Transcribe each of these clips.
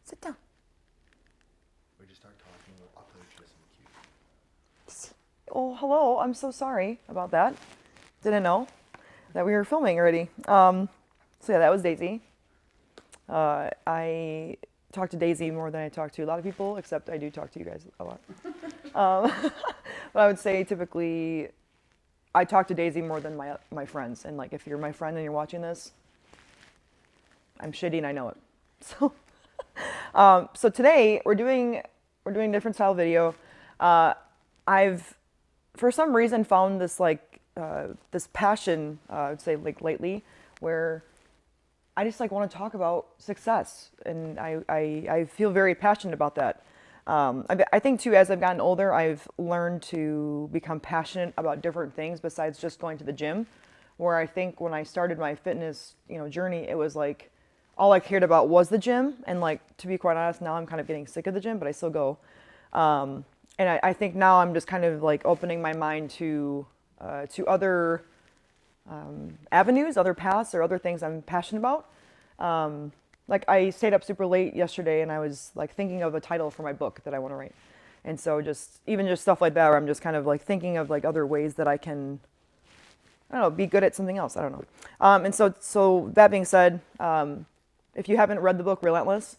Sit down. We just start talking. I'll tell you just some cute. Oh, hello. I'm so sorry about that. Didn't know that we were filming already. So yeah, that was Daisy. I talk to Daisy more than I talk to a lot of people, except I do talk to you guys a lot. But I would say typically I talk to Daisy more than my friends. And like, if you're my friend and you're watching this, I'm shitty and I know it. So, so today we're doing a different style video. I've for some reason found this this passion, I would say lately, where I just want to talk about success, and I feel very passionate about that. I think too, as I've gotten older, I've learned to become passionate about different things besides just going to the gym. Where I think when I started my fitness, journey, it was like all I cared about was the gym, and like to be quite honest, now I'm kind of getting sick of the gym, but I still go. And I think now I'm just kind of like opening my mind to other avenues, other paths, or other things I'm passionate about. Like I stayed up super late yesterday, and I was like thinking of a title for my book that I want to write, and so just even just stuff like that, where I'm just kind of like thinking of like other ways that I can, I don't know, be good at something else. I don't know. And so that being said, if you haven't read the book Relentless,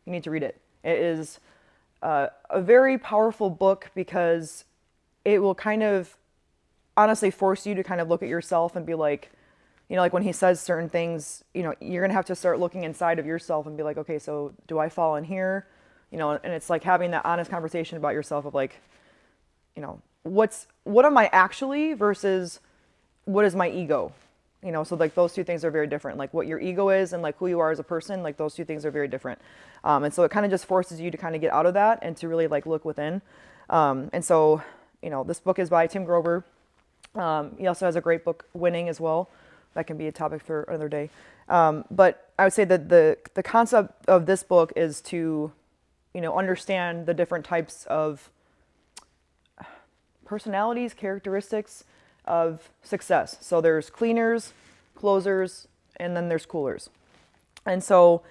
you need to read it. It is a very powerful book because it will kind of honestly force you to kind of look at yourself and be like, like when he says certain things, you're gonna have to start looking inside of yourself and be like, okay, so do I fall in here? And it's like having that honest conversation about yourself of like, what am I actually versus what is my ego? So like those two things are very different. Like what your ego is and like who you are as a person, like those two things are very different. And so it kind of just forces you to kind of get out of that and to really like look within. And so, this book is by Tim Grover. He also has a great book, Winning, as well. That can be a topic for another day. But I would say that the concept of this book is to, understand the different types of personalities, characteristics of success. So there's cleaners, closers, and then there's coolers. And so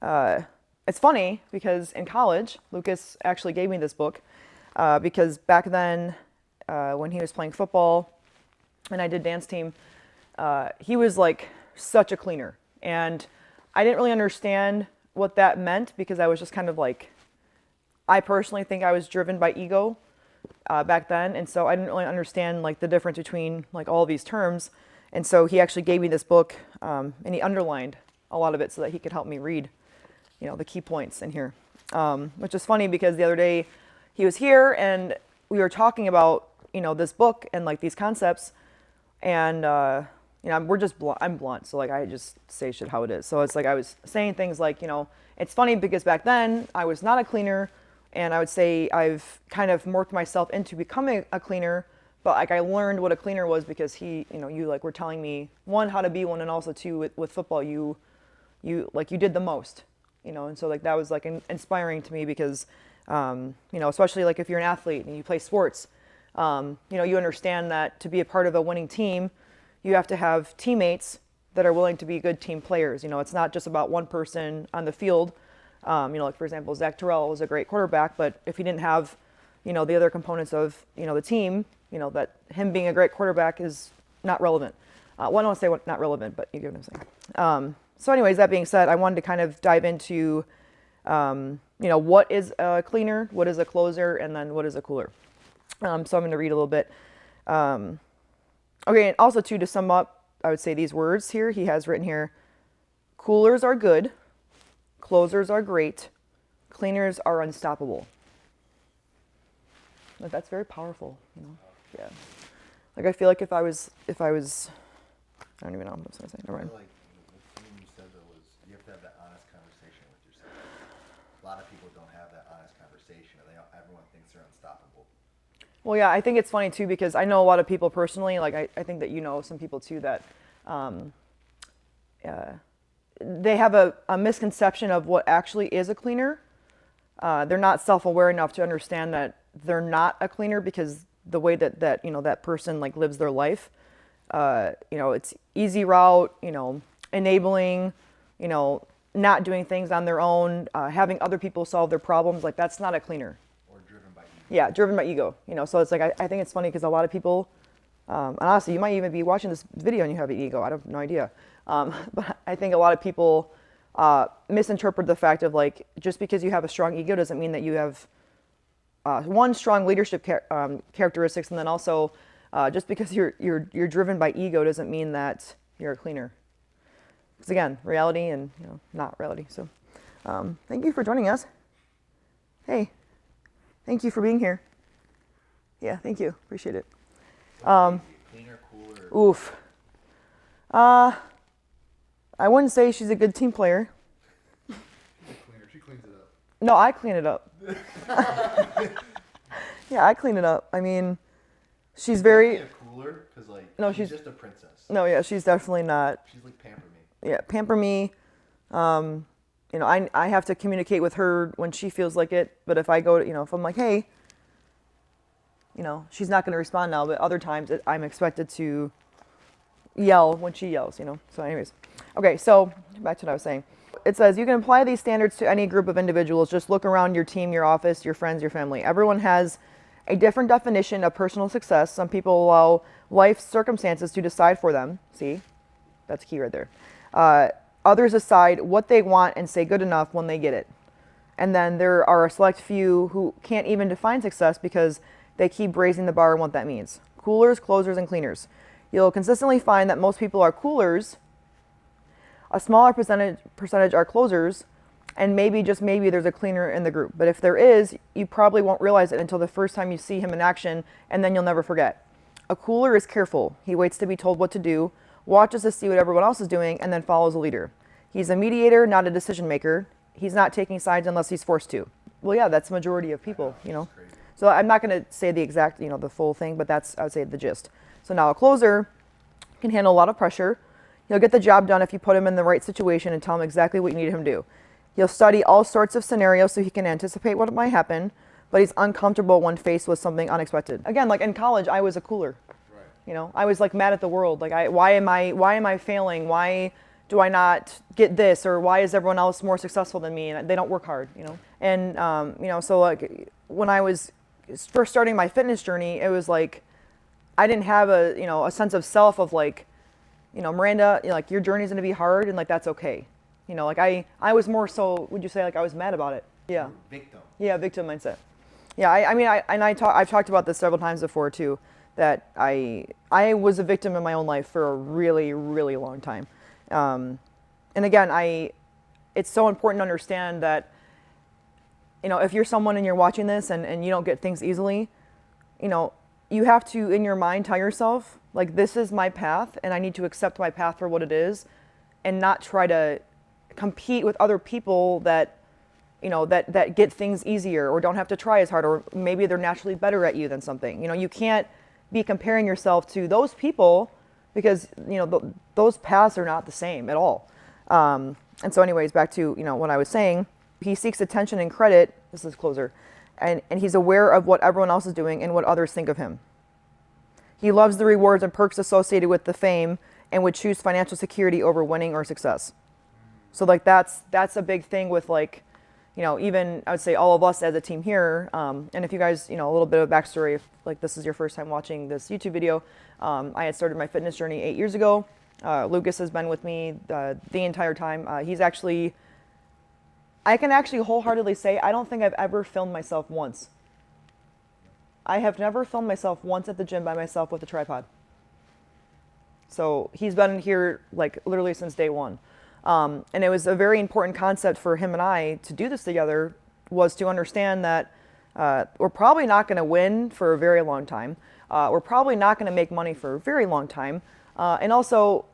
it's funny because in college, Lucas actually gave me this book because back then when he was playing football and I did dance team, he was like such a cleaner. And I didn't really understand what that meant because I was just kind of like, I personally think I was driven by ego back then, and so I didn't really understand like the difference between like all these terms. And so he actually gave me this book, and he underlined a lot of it so that he could help me read, the key points in here. Which is funny because the other day he was here and we were talking about this book and like these concepts, and I'm blunt, so like I just say shit how it is. So it's like I was saying things like, it's funny because back then I was not a cleaner. And I would say I've kind of morphed myself into becoming a cleaner, but like I learned what a cleaner was because you like were telling me, one, how to be one, and also two, with football, you did the most, and so like that was like inspiring to me because, especially like if you're an athlete and you play sports, you understand that to be a part of a winning team, you have to have teammates that are willing to be good team players. It's not just about one person on the field. Like for example, Zach Terrell was a great quarterback, but if he didn't have, the other components of, the team, that him being a great quarterback is not relevant. Well, I don't want to say not relevant, but you get what I'm saying. So anyways, that being said, I wanted to kind of dive into, what is a cleaner, what is a closer, and then what is a cooler. So I'm going to read a little bit. Okay, and also too, to sum up, I would say these words here, he has written here, coolers are good. Closers are great. Cleaners are unstoppable. Like, that's very powerful, Yeah. Like I feel like if I was, I don't even know what I was gonna say. Never mind. Like the thing you said though was you have to have that honest conversation with yourself. A lot of people don't have that honest conversation, and everyone thinks they're unstoppable. Well, yeah, I think it's funny too because I know a lot of people personally. Like I think that some people too that they have a misconception of what actually is a cleaner. They're not self-aware enough to understand that they're not a cleaner because the way that person like lives their life, it's easy route, enabling, not doing things on their own, having other people solve their problems, like that's not a cleaner. Or driven by ego. Yeah, driven by ego. So it's like I think it's funny because a lot of people, and honestly, you might even be watching this video and you have an ego. I have no idea. But I think a lot of people misinterpret the fact of like just because you have a strong ego doesn't mean that you have one strong leadership characteristics, and then also just because you're driven by ego doesn't mean that you're a cleaner. Because again, reality and not reality. So thank you for joining us. Hey, thank you for being here. Yeah, thank you. Appreciate it. Cleaner, cooler. Oof. I wouldn't say she's a good team player. She's a cleaner. She cleans it up. No, I clean it up. Yeah, I clean it up. I mean, she's very. A cooler, because like No, she's just a princess. No, yeah, she's definitely not. She's like pamper me. Yeah, pamper me. I have to communicate with her when she feels like it. But if I go to, if I'm like, hey, she's not going to respond now. But other times I'm expected to yell when she yells, So anyways. Okay, so back to what I was saying. It says you can apply these standards to any group of individuals. Just look around your team, your office, your friends, your family. Everyone has a different definition of personal success. Some people allow life circumstances to decide for them. See? That's key right there. Others decide what they want and say good enough when they get it. And then there are a select few who can't even define success because they keep raising the bar on what that means. Coolers, closers, and cleaners. You'll consistently find that most people are coolers, a smaller percentage are closers, and maybe, just maybe, there's a cleaner in the group. But if there is, you probably won't realize it until the first time you see him in action, and then you'll never forget. A cooler is careful. He waits to be told what to do, watches to see what everyone else is doing, and then follows a leader. He's a mediator, not a decision maker. He's not taking sides unless he's forced to. Well, yeah, that's the majority of people, So I'm not going to say the exact, the full thing, but that's, I would say, the gist. So now a closer can handle a lot of pressure. He'll get the job done if you put him in the right situation and tell him exactly what you need him to do. He'll study all sorts of scenarios so he can anticipate what might happen, but he's uncomfortable when faced with something unexpected. Again, like in college, I was a cooler. Right. I was like mad at the world. Like, why am I failing? Why do I not get this? Or why is everyone else more successful than me? And they don't work hard, And, so like when I was first starting my fitness journey, it was like, I didn't have a sense of self of like, Miranda, like your journey's going to be hard and like, that's okay. Like I was more so, would you say like I was mad about it? Yeah. Victim. Yeah. Victim mindset. Yeah. I've talked about this several times before too, that I was a victim in my own life for a really, really long time. And again, it's so important to understand that, if you're someone and you're watching this and you don't get things easily, you have to, in your mind, tell yourself, like, this is my path and I need to accept my path for what it is and not try to compete with other people that, that get things easier or don't have to try as hard, or maybe they're naturally better at you than something. You can't be comparing yourself to those people because, those paths are not the same at all. And so anyways, back to, what I was saying, he seeks attention and credit. This is closer. And he's aware of what everyone else is doing and what others think of him. He loves the rewards and perks associated with the fame and would choose financial security over winning or success. So like that's a big thing with like, even I would say all of us as a team here. And if you guys, a little bit of backstory, if like this is your first time watching this YouTube video, I had started my fitness journey 8 years ago. Lucas has been with me the entire time. I can actually wholeheartedly say I don't think I've ever filmed myself once. I have never filmed myself once at the gym by myself with a tripod. So he's been here like literally since day one. And it was a very important concept for him and I to do this together, was to understand that we're probably not going to win for a very long time. We're probably not going to make money for a very long time. And also,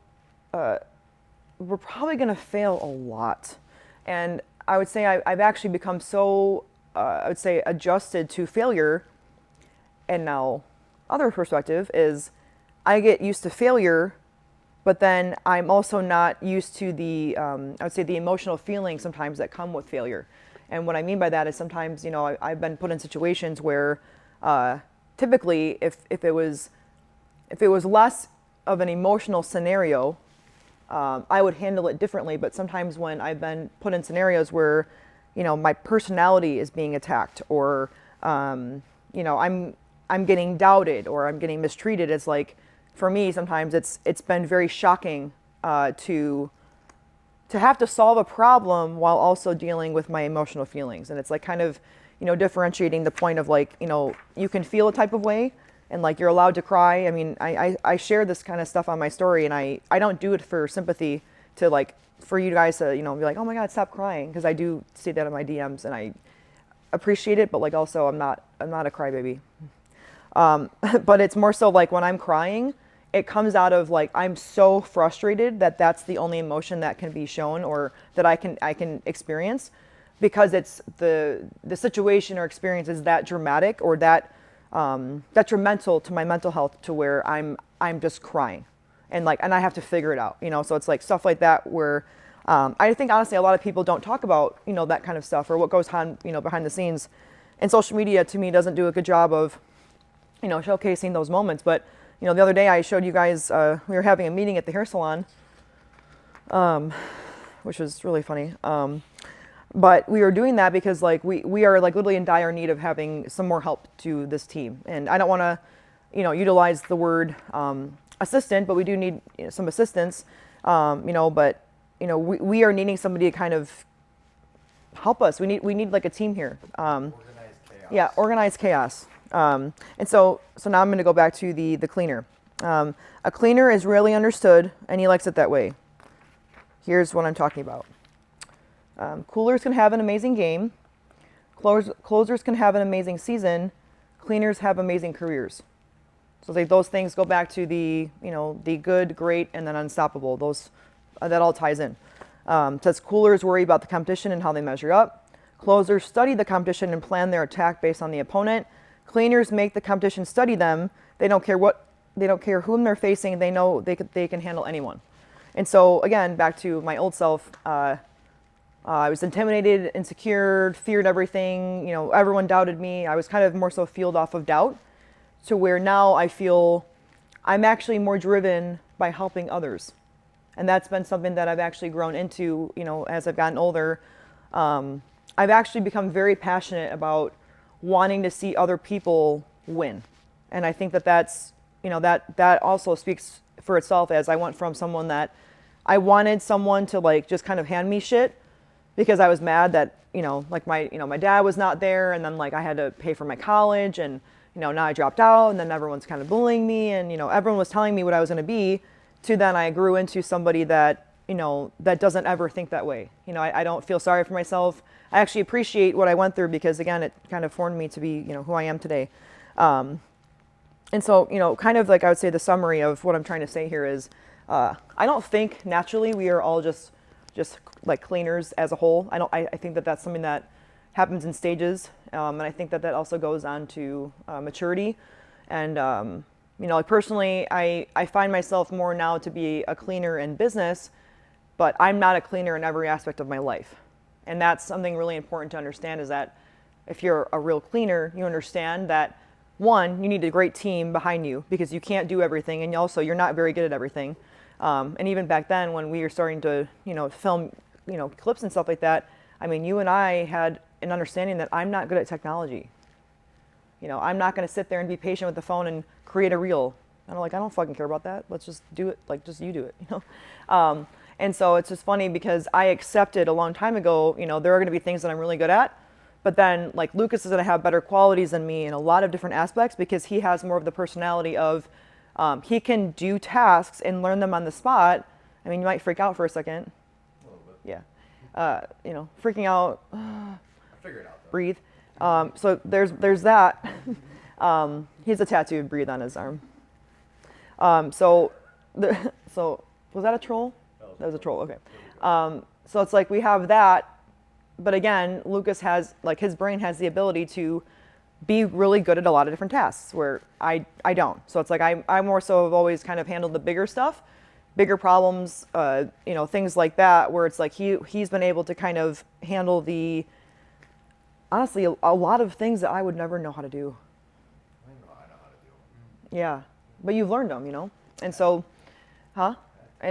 we're probably going to fail a lot. And I would say I've actually become so, I would say, adjusted to failure. And now, other perspective is I get used to failure, but then I'm also not used to the, I would say, the emotional feelings sometimes that come with failure. And what I mean by that is sometimes, I've been put in situations where typically if it was less of an emotional scenario, I would handle it differently. But sometimes when I've been put in scenarios where, my personality is being attacked, or, I'm getting doubted, or I'm getting mistreated, it's like, for me, sometimes it's been very shocking to have to solve a problem while also dealing with my emotional feelings. And it's like kind of, differentiating the point of like, you can feel a type of way and like you're allowed to cry. I mean, I share this kind of stuff on my story, and I don't do it for sympathy to like, for you guys to, be like, oh my God, stop crying. Because I do see that in my DMs and I appreciate it, but like also I'm not a crybaby. But it's more so like when I'm crying, it comes out of like I'm so frustrated that that's the only emotion that can be shown or that I can experience, because it's the situation or experience is that dramatic or that detrimental to my mental health, to where I'm just crying and I have to figure it out, so it's like stuff like that where I think honestly a lot of people don't talk about that kind of stuff, or what goes on behind the scenes, and social media to me doesn't do a good job of showcasing those moments. But the other day I showed you guys, we were having a meeting at the hair salon, which was really funny. But we were doing that because like we are like literally in dire need of having some more help to this team. And I don't want to, utilize the word assistant, but we do need some assistance, but we are needing somebody to kind of help us. We need like a team here. Organized chaos. Yeah, organized chaos. And so now I'm going to go back to the cleaner. A cleaner is rarely understood, and he likes it that way. Here's what I'm talking about. Coolers can have an amazing game. Closers can have an amazing season. Cleaners have amazing careers. So like those things go back to the good, great, and then unstoppable. Those that all ties in. Says coolers worry about the competition and how they measure up. Closers study the competition and plan their attack based on the opponent. Cleaners make the competition study them. They don't care whom they're facing. They know they can handle anyone. And so again, back to my old self, I was intimidated, insecure, feared everything. Everyone doubted me. I was kind of more so fueled off of doubt, to where now I feel I'm actually more driven by helping others. And that's been something that I've actually grown into, as I've gotten older. I've actually become very passionate about wanting to see other people win. And I think that's, that also speaks for itself, as I went from someone that I wanted someone to like just kind of hand me shit because I was mad that, like my dad was not there, and then like I had to pay for my college, and, now I dropped out, and then everyone's kind of bullying me, and, everyone was telling me what I was going to be, to then I grew into somebody that, that doesn't ever think that way. I don't feel sorry for myself. I actually appreciate what I went through, because again, it kind of formed me to be, who I am today. And so, kind of like I would say the summary of what I'm trying to say here is, I don't think naturally we are all just like cleaners as a whole. I think that that's something that happens in stages. And I think that also goes on to maturity. And, like personally, I find myself more now to be a cleaner in business, but I'm not a cleaner in every aspect of my life. And that's something really important to understand, is that if you're a real cleaner, you understand that, one, you need a great team behind you, because you can't do everything, and also you're not very good at everything. And even back then when we were starting to, film, clips and stuff like that, I mean, you and I had an understanding that I'm not good at technology. I'm not going to sit there and be patient with the phone and create a reel. And I'm like, I don't fucking care about that. Let's just do it. Like, just you do it, And so it's just funny, because I accepted a long time ago, there are going to be things that I'm really good at. But then like Lucas is going to have better qualities than me in a lot of different aspects, because he has more of the personality of, he can do tasks and learn them on the spot. I mean, you might freak out for a second. A little bit. Yeah. Freaking out. I figured it out though. Breathe. So there's that. He has a tattoo, breathe, on his arm. So was that a troll? That was a troll. Okay. So it's like we have that, but again, Lucas has, like, his brain has the ability to be really good at a lot of different tasks, where I don't. So it's like I more so have always kind of handled the bigger stuff, bigger problems, things like that, where it's like he's been able to kind of handle the, honestly, a lot of things that I would never know how to do. I know how to do it. Yeah, but you've learned them, And so, huh?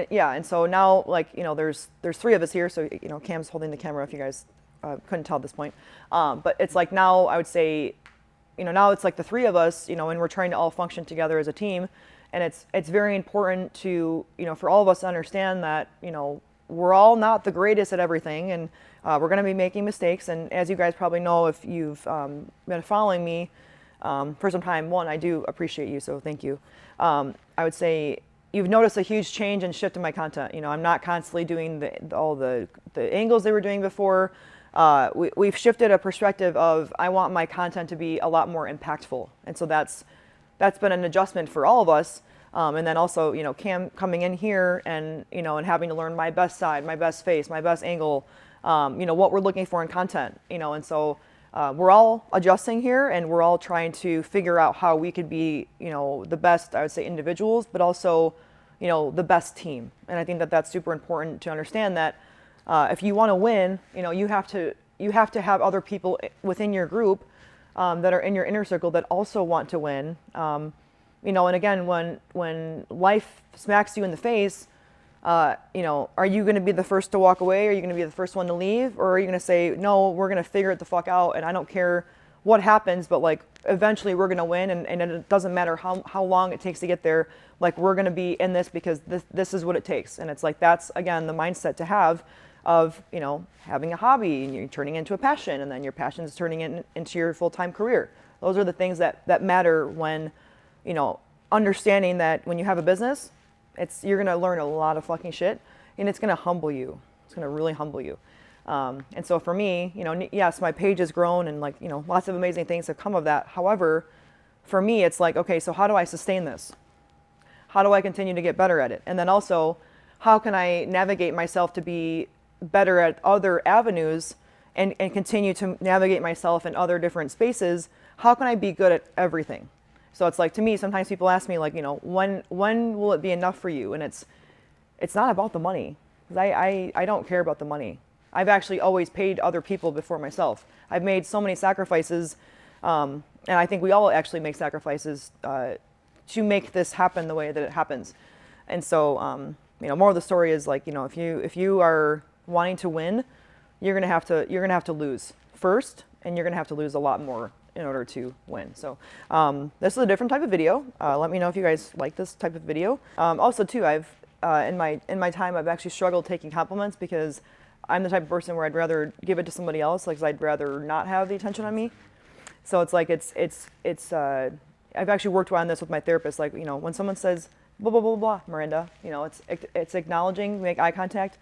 Yeah, and so now, like, there's 3 of us here, so, Cam's holding the camera if you guys couldn't tell at this point. But it's like now I would say, now it's like the 3 of us, and we're trying to all function together as a team. And it's very important to, for all of us to understand that, we're all not the greatest at everything, and we're going to be making mistakes. And as you guys probably know, if you've been following me for some time, one, I do appreciate you, so thank you. I would say you've noticed a huge change and shift in my content. I'm not constantly doing all the angles they were doing before. We've shifted a perspective of I want my content to be a lot more impactful, and so that's been an adjustment for all of us. And then also, Cam coming in here and and having to learn my best side, my best face, my best angle, what we're looking for in content, and so we're all adjusting here, and we're all trying to figure out how we could be, the best, I would say, individuals, but also, the best team. And I think that that's super important to understand that if you want to win, you have to have other people within your group that are in your inner circle that also want to win. And again, when life smacks you in the face, are you going to be the first to walk away? Are you going to be the first one to leave? Or are you going to say, no, we're going to figure it the fuck out, and I don't care what happens, but like eventually we're going to win, and it doesn't matter how long it takes to get there. Like, we're going to be in this because this is what it takes. And it's like, that's, again, the mindset to have of, having a hobby and you're turning into a passion, and then your passion is turning into your full-time career. Those are the things that matter when, understanding that when you have a business, you're going to learn a lot of fucking shit, and it's going to humble you. It's going to really humble you. And so for me, yes, my page has grown, and like, lots of amazing things have come of that. However, for me, it's like, okay, so how do I sustain this? How do I continue to get better at it? And then also, how can I navigate myself to be better at other avenues and continue to navigate myself in other different spaces? How can I be good at everything? So it's like, to me, sometimes people ask me like, when will it be enough for you? And it's not about the money. 'Cause I don't care about the money. I've actually always paid other people before myself. I've made so many sacrifices, and I think we all actually make sacrifices to make this happen the way that it happens. And so, more of the story is like, if you are wanting to win, you're gonna have to lose first, and you're gonna have to lose a lot more in order to win. So this is a different type of video. Let me know if you guys like this type of video. Also too, I've in my time, I've actually struggled taking compliments because I'm the type of person where I'd rather give it to somebody else. Like, I'd rather not have the attention on me. So it's like, I've actually worked on this with my therapist. Like, when someone says blah blah blah blah, Miranda, it's acknowledging, make eye contact,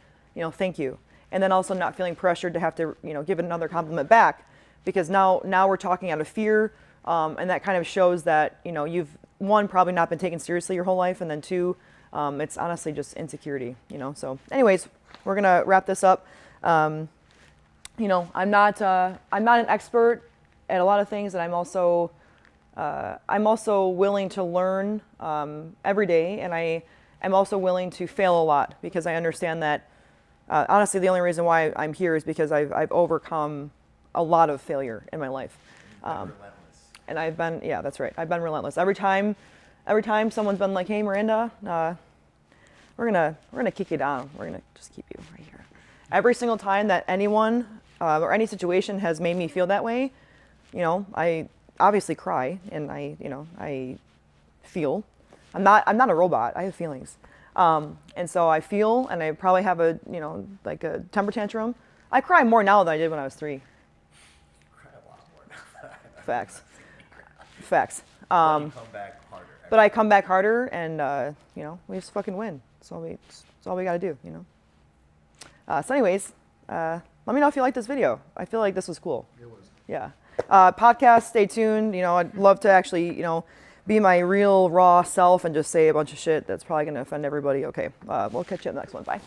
thank you, and then also not feeling pressured to have to give another compliment back, because now we're talking out of fear, and that kind of shows that you've, one, probably not been taken seriously your whole life, and then two, it's honestly just insecurity. So anyways, we're gonna wrap this up. I'm not an expert at a lot of things, and I'm also willing to learn every day, and I am also willing to fail a lot, because I understand that honestly the only reason why I'm here is because I've overcome a lot of failure in my life. Relentless. And I've been, yeah, that's right. I've been relentless. Every time someone's been like, hey, Miranda, we're gonna kick you down. We're gonna just keep you right here. Every single time that anyone or any situation has made me feel that way, I obviously cry, and I feel. I'm not a robot. I have feelings. And so I feel, and I probably have a temper tantrum. I cry more now than I did when I was 3. Cry a lot more now. Facts. But you come back harder. But I come back harder, and we just fucking win. That's all we gotta do. So anyways, let me know if you like this video. I feel like this was cool. It was. Yeah. Podcast, stay tuned. I'd love to actually, be my real raw self and just say a bunch of shit that's probably gonna offend everybody. Okay. We'll catch you in the next one. Bye.